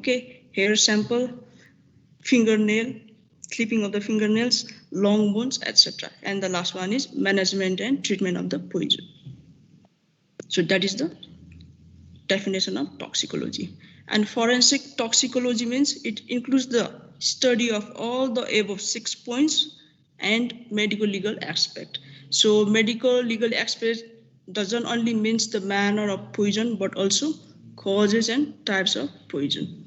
Okay, hair sample, fingernail, clipping of the fingernails, long bones, etc. And the last one is management and treatment of the poison. So that is the definition of toxicology. And forensic toxicology means it includes the study of all the above 6 points and medical legal aspect. So medical legal aspect doesn't only means the manner of poison but also causes and types of poison.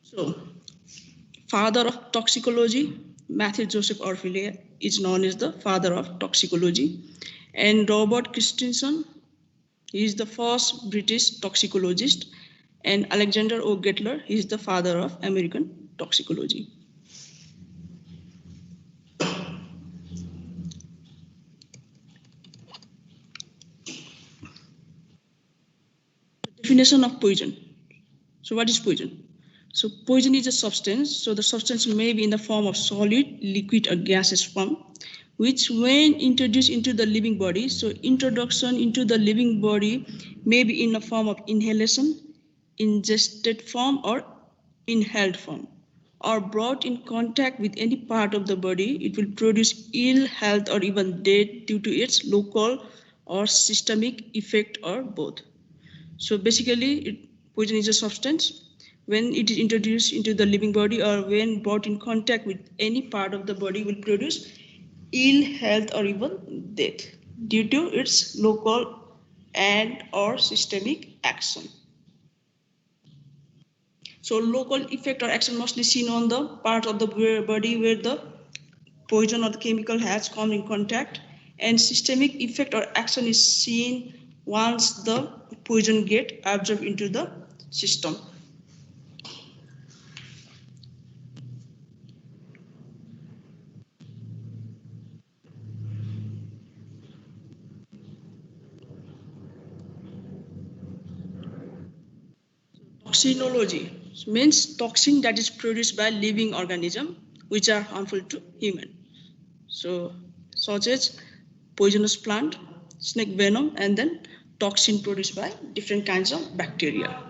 So father of toxicology, Matthew Joseph Orfila is known as the father of toxicology, and Robert Christensen, he is the first British toxicologist, and Alexander O. Gettler, he is the father of American toxicology. Definition of poison. So what is poison? So poison is a substance. So the substance may be in the form of solid, liquid, or gaseous form, which when introduced into the living body, so introduction into the living body may be in the form of inhalation, ingested form, or inhaled form, or brought in contact with any part of the body, it will produce ill health or even death due to its local or systemic effect or both. So basically, poison is a substance. When it is introduced into the living body or when brought in contact with any part of the body, will produce ill health or even death due to its local and or systemic action. So local effect or action mostly seen on the part of the body where the poison or the chemical has come in contact, and systemic effect or action is seen once the poison get absorbed into the system. Toxinology means toxin that is produced by living organism which are harmful to human. So such as poisonous plant, snake venom, and then toxin produced by different kinds of bacteria.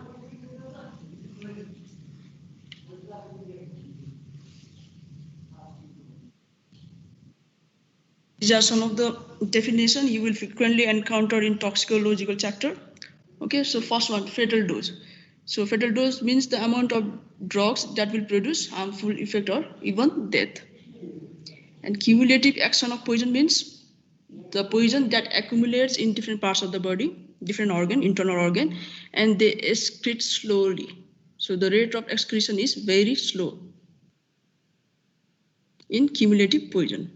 These are some of the definitions you will frequently encounter in toxicological chapter. Okay, so first one, fatal dose. So fatal dose means the amount of drugs that will produce harmful effect or even death. And cumulative action of poison means the poison that accumulates in different parts of the body, different organ, internal organ, and they excrete slowly. So the rate of excretion is very slow in cumulative poison.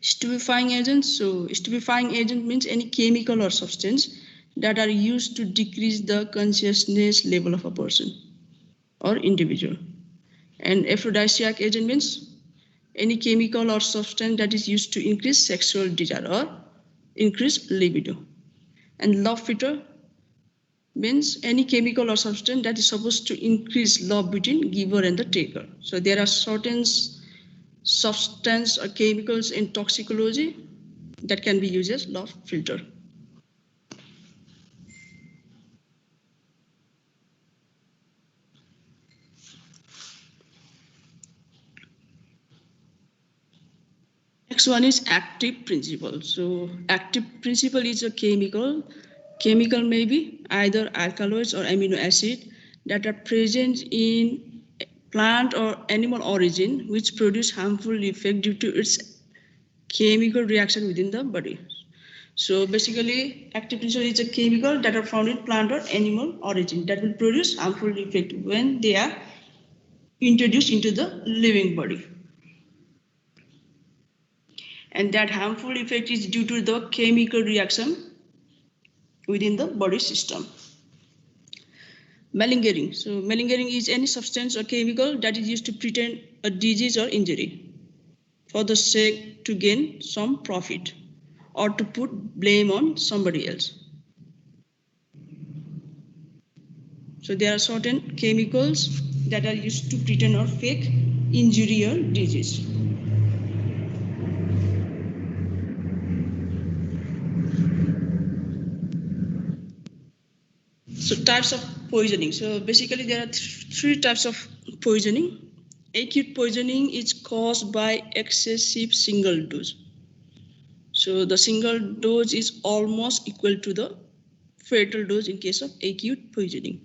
Stupefying agents. So stupefying agent means any chemical or substance that are used to decrease the consciousness level of a person or individual. And aphrodisiac agent means any chemical or substance that is used to increase sexual desire or increase libido. And love filter means any chemical or substance that is supposed to increase love between giver and the taker. So there are certain substance or chemicals in toxicology that can be used as love filter. Next one is active principle. So active principle is a chemical. Chemical may be either alkaloids or amino acid that are present in plant or animal origin which produce harmful effect due to its chemical reaction within the body. So basically, active principle is a chemical that are found in plant or animal origin that will produce harmful effect when they are introduced into the living body. And that harmful effect is due to the chemical reaction within the body system. Malingering. So malingering is any substance or chemical that is used to pretend a disease or injury for the sake to gain some profit or to put blame on somebody else. So there are certain chemicals that are used to pretend or fake injury or disease. So types of poisoning. So basically there are three types of poisoning. Acute poisoning is caused by excessive single dose. So the single dose is almost equal to the fatal dose in case of acute poisoning.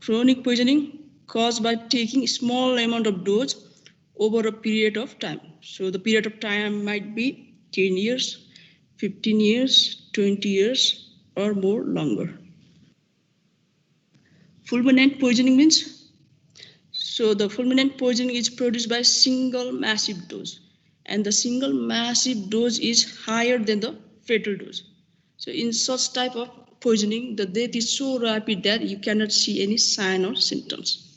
Chronic poisoning caused by taking small amount of dose over a period of time. So the period of time might be 10 years, 15 years, 20 years, or more longer. Fulminant poisoning means, so the fulminant poisoning is produced by single massive dose, and the single massive dose is higher than the fatal dose. So in such type of poisoning, the death is so rapid that you cannot see any sign or symptoms.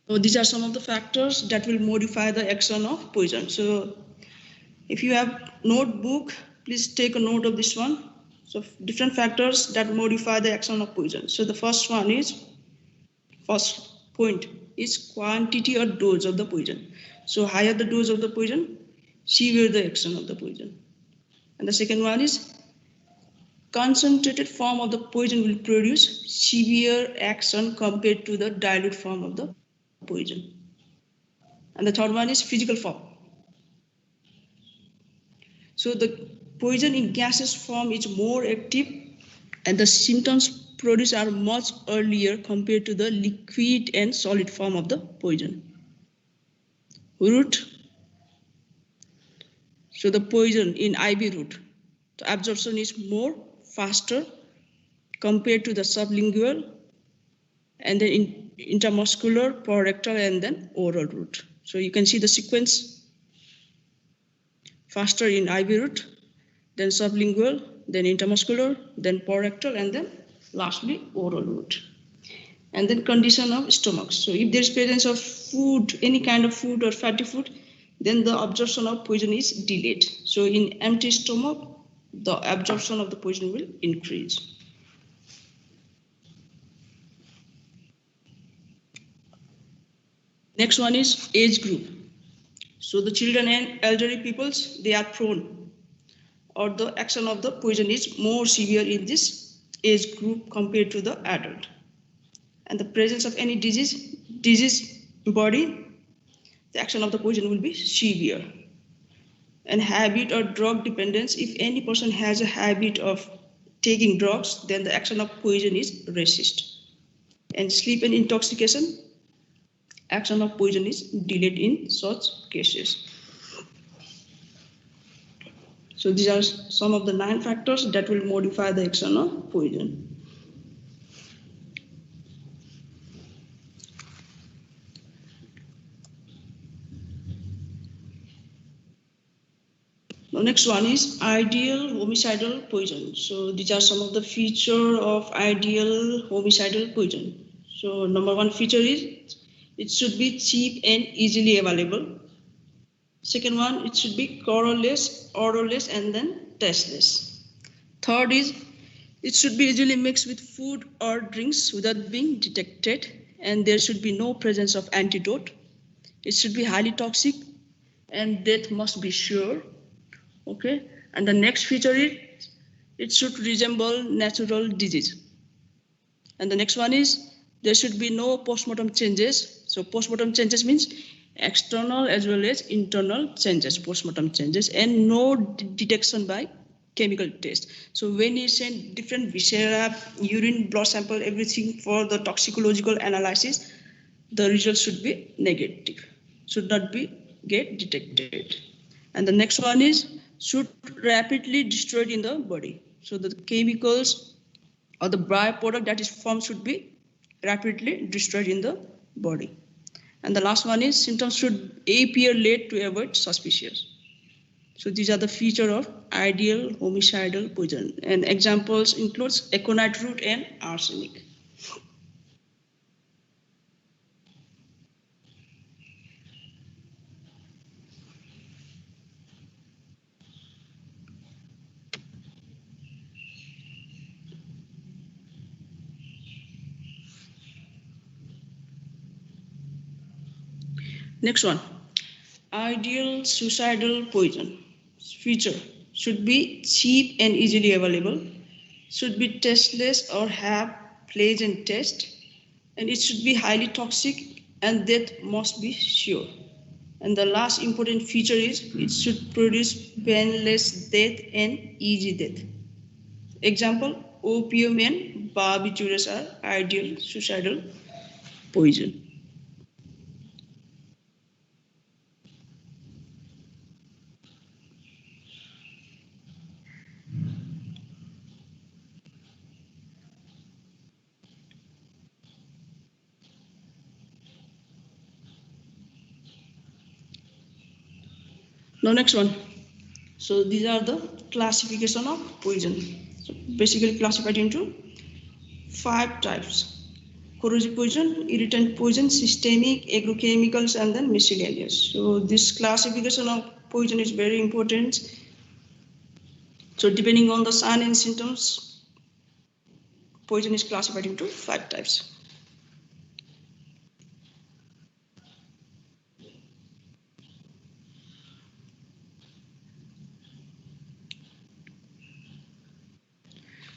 So these are some of the factors that will modify the action of poison. So if you have notebook, please take a note of this one. So different factors that modify the action of poison. So the first point is quantity or dose of the poison. So higher the dose of the poison, severe the action of the poison. And the second one is concentrated form of the poison will produce severe action compared to the dilute form of the poison. And the third one is physical form. So the poison in gaseous form is more active and the symptoms produced are much earlier compared to the liquid and solid form of the poison. Route. So the poison in IV route, the absorption is more faster compared to the sublingual and then in intramuscular, rectal, and then oral route. So you can see the sequence: faster in IV route, then sublingual, then intramuscular, then rectal, and then lastly oral route. And then condition of stomach. So if there is presence of food, any kind of food or fatty food, then the absorption of poison is delayed. So in empty stomach, the absorption of the poison will increase. Next one is age group. So the children and elderly peoples, they are prone, or the action of the poison is more severe in this age group compared to the adult. And the presence of any disease body, the action of the poison will be severe. And habit or drug dependence, if any person has a habit of taking drugs, then the action of poison is resist. And sleep and intoxication, action of poison is delayed in such cases. So these are some of the 9 factors that will modify the action of poison. The next one is ideal homicidal poison. So these are some of the features of ideal homicidal poison. So number 1 feature is it should be cheap and easily available. Second one, it should be colorless, odorless, and then tasteless. Third is it should be easily mixed with food or drinks without being detected, and there should be no presence of antidote. It should be highly toxic, and death must be sure. Okay, and the next feature is it should resemble natural disease. And the next one is there should be no postmortem changes. So postmortem changes means external as well as internal changes, postmortem changes, and no detection by chemical test. So when you send different viscera, urine, blood sample, everything for the toxicological analysis, the result should be negative, should not be get detected. And the next one is should rapidly destroyed in the body. So the chemicals or the byproduct that is formed should be rapidly destroyed in the body. And the last one is symptoms should appear late to avoid suspicious. So these are the features of ideal homicidal poison. And examples includes aconite root and arsenic. Next one, ideal suicidal poison. Feature should be cheap and easily available, should be tasteless or have pleasant taste, and it should be highly toxic, and death must be sure. And the last important feature is it should produce painless death and easy death. Example, opium and barbiturates are ideal suicidal poison. Now next one. So these are the classification of poison. So basically classified into 5 types: corrosive poison, irritant poison, systemic, agrochemicals, and then miscellaneous. So this classification of poison is very important. So depending on the sign and symptoms, poison is classified into 5 types.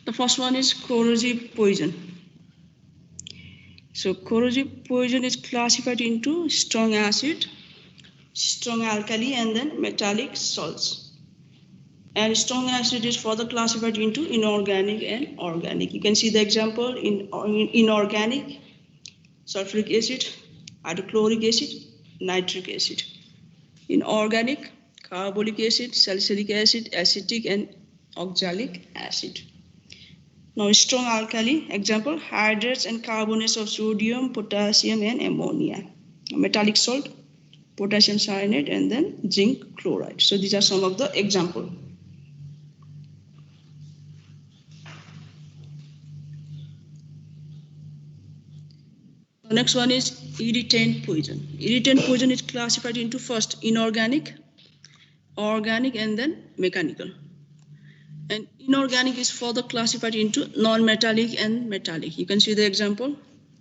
The first one is corrosive poison. So corrosive poison is classified into strong acid, strong alkali, and then metallic salts. And strong acid is further classified into inorganic and organic. You can see the example in inorganic: sulfuric acid, hydrochloric acid, nitric acid. In organic, carbolic acid, salicylic acid, acetic, and oxalic acid. Now, strong alkali, example, hydrates and carbonates of sodium, potassium, and ammonia. Metallic salt, potassium cyanide, and then zinc chloride. So these are some of the examples. The next one is irritant poison. Irritant poison is classified into first inorganic, organic, and then mechanical. And inorganic is further classified into non-metallic and metallic. You can see the example.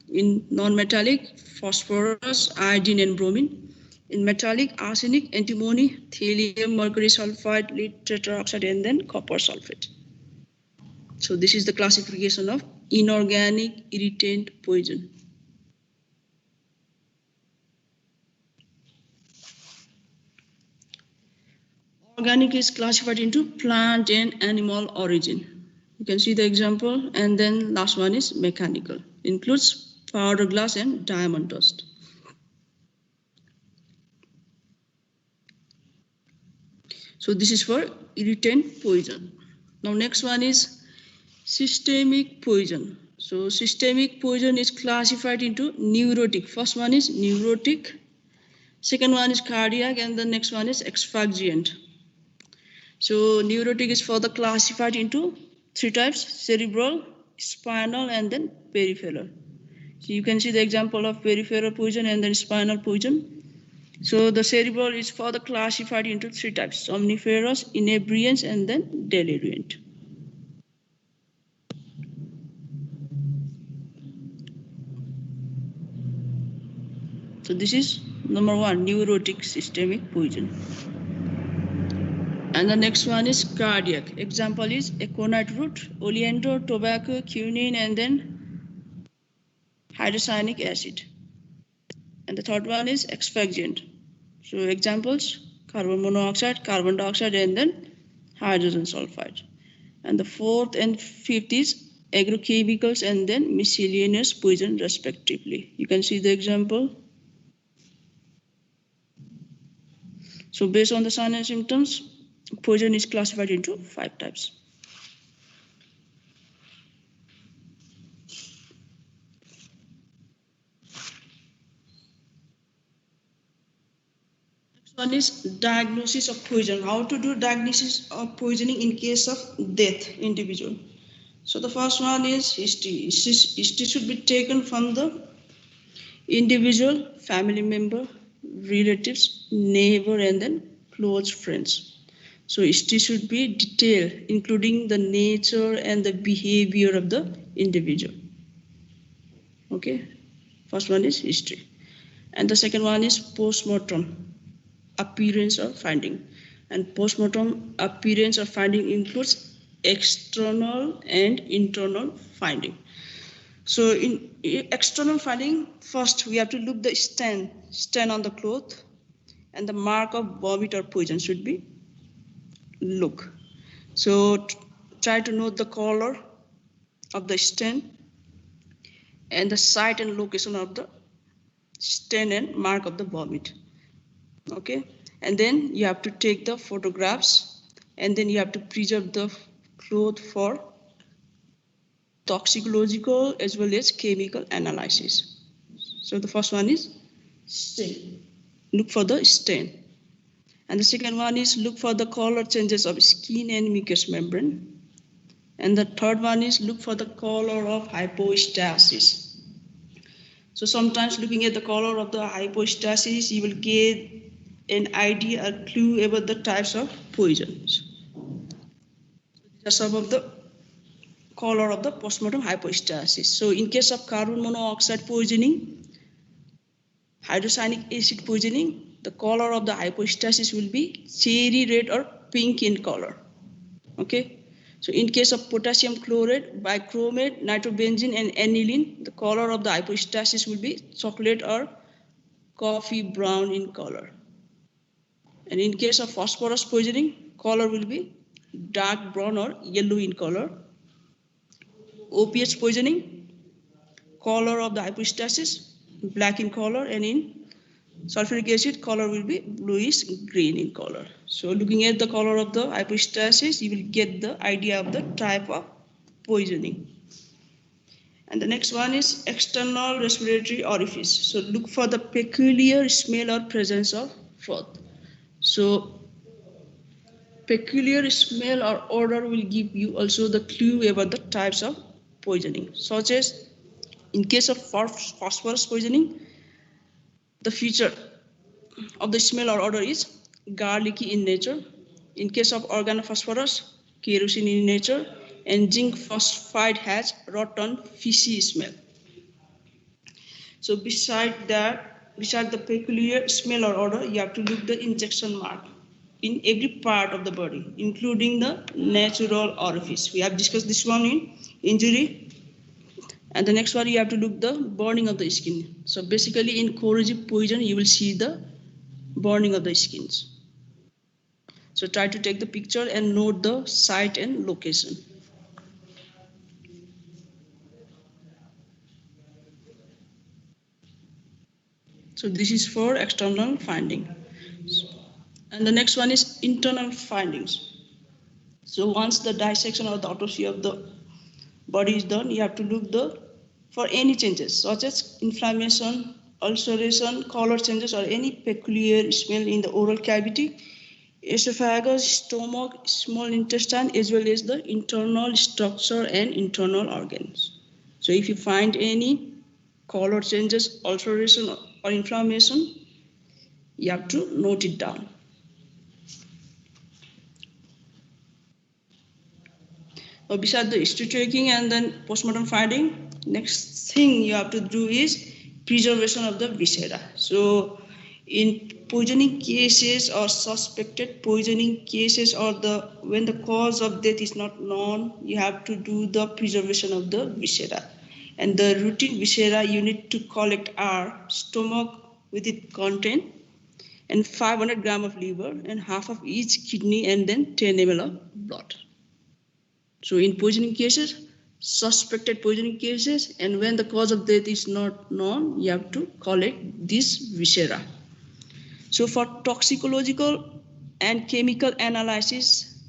In non-metallic, phosphorus, iodine, and bromine. In metallic, arsenic, antimony, thallium, mercury sulfide, lead tetroxide, and then copper sulfate. So this is the classification of inorganic irritant poison. Organic is classified into plant and animal origin. You can see the example. And then last one is mechanical. Includes powder glass and diamond dust. So this is for irritant poison. Now next one is systemic poison. So systemic poison is classified into neurotic. First one is neurotic. Second one is cardiac, and the next one is exphagiant. So neurotic is further classified into 3 types: cerebral, spinal, and then peripheral. So you can see the example of peripheral poison and then spinal poison. So the cerebral is further classified into 3 types: somniferous, inebriant, and then deliriant. So this is number 1, neurotic systemic poison. And the next one is cardiac. Example is aconite root, oleander, tobacco, quinine, and then hydrocyanic acid. And the third one is exphagiant. So examples: carbon monoxide, carbon dioxide, and then hydrogen sulfide. And the fourth and fifth is agrochemicals and then miscellaneous poison respectively. You can see the example. So based on the signs and symptoms, poison is classified into 5 types. Next one is diagnosis of poison. How to do diagnosis of poisoning in case of death individual. So the first one is history. History should be taken from the individual, family member, relatives, neighbor, and then close friends. So history should be detailed, including the nature and the behavior of the individual. Okay, first one is history. And the second one is post-mortem appearance or finding. And post-mortem appearance or finding includes external and internal finding. So in external finding, first we have to look the stain on the cloth, and the mark of vomit or poison should be look. So try to note the color of the stain and the site and location of the stain and mark of the vomit. Okay, and then you have to take the photographs, and then you have to preserve the cloth for toxicological as well as chemical analysis. So the first one is stain. Look for the stain. And the second one is look for the color changes of skin and mucous membrane. And the third one is look for the color of hypostasis. So sometimes looking at the color of the hypostasis, you will get an idea, a clue about the types of poisons. So these are some of the color of the postmortem hypostasis. So in case of carbon monoxide poisoning, hydrocyanic acid poisoning, the color of the hypostasis will be cherry red or pink in color. Okay. So in case of potassium chloride, bichromate, nitrobenzene, and aniline, the color of the hypostasis will be chocolate or coffee brown in color. And in case of phosphorus poisoning, color will be dark brown or yellow in color. Opiates poisoning, color of the hypostasis, black in color, and in sulfuric acid, color will be bluish green in color. So looking at the color of the hypostasis, you will get the idea of the type of poisoning. And the next one is external respiratory orifice. So look for the peculiar smell or presence of froth. So peculiar smell or odor will give you also the clue about the types of poisoning, such as in case of phosphorus poisoning, the feature of the smell or odor is garlicky in nature. In case of organophosphorus, kerosene in nature, and zinc phosphide has rotten, fishy smell. So beside the peculiar smell or odor, you have to look the injection mark in every part of the body, including the natural orifice. We have discussed this one in injury. And the next one, you have to look the burning of the skin. So basically in corrosive poison, you will see the burning of the skins. So try to take the picture and note the site and location. So this is for external finding. And the next one is internal findings. So once the dissection or the autopsy of the body is done, you have to look for any changes such as inflammation, ulceration, color changes, or any peculiar smell in the oral cavity, esophagus, stomach, small intestine, as well as the internal structure and internal organs. So if you find any color changes, ulceration, or inflammation, you have to note it down. So besides the history taking and then postmortem finding, next thing you have to do is preservation of the viscera. So in poisoning cases or suspected poisoning cases, or when the cause of death is not known, you have to do the preservation of the viscera. And the routine viscera you need to collect are stomach with its content, and 500 grams of liver, and half of each kidney, and then 10 ml of blood. So in poisoning cases, suspected poisoning cases, and when the cause of death is not known, you have to collect this viscera. So for toxicological and chemical analysis,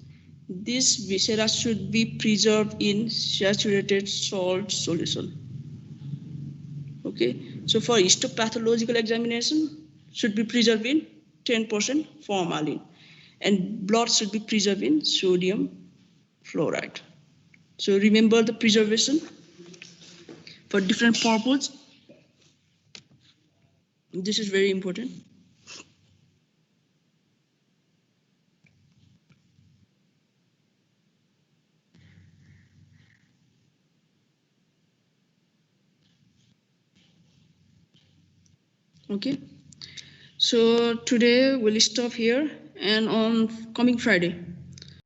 this viscera should be preserved in saturated salt solution. Okay, so for histopathological examination, should be preserved in 10% formalin, and blood should be preserved in sodium fluoride. So remember the preservation for different purposes. This is very important. Okay. So today we'll stop here, and on coming Friday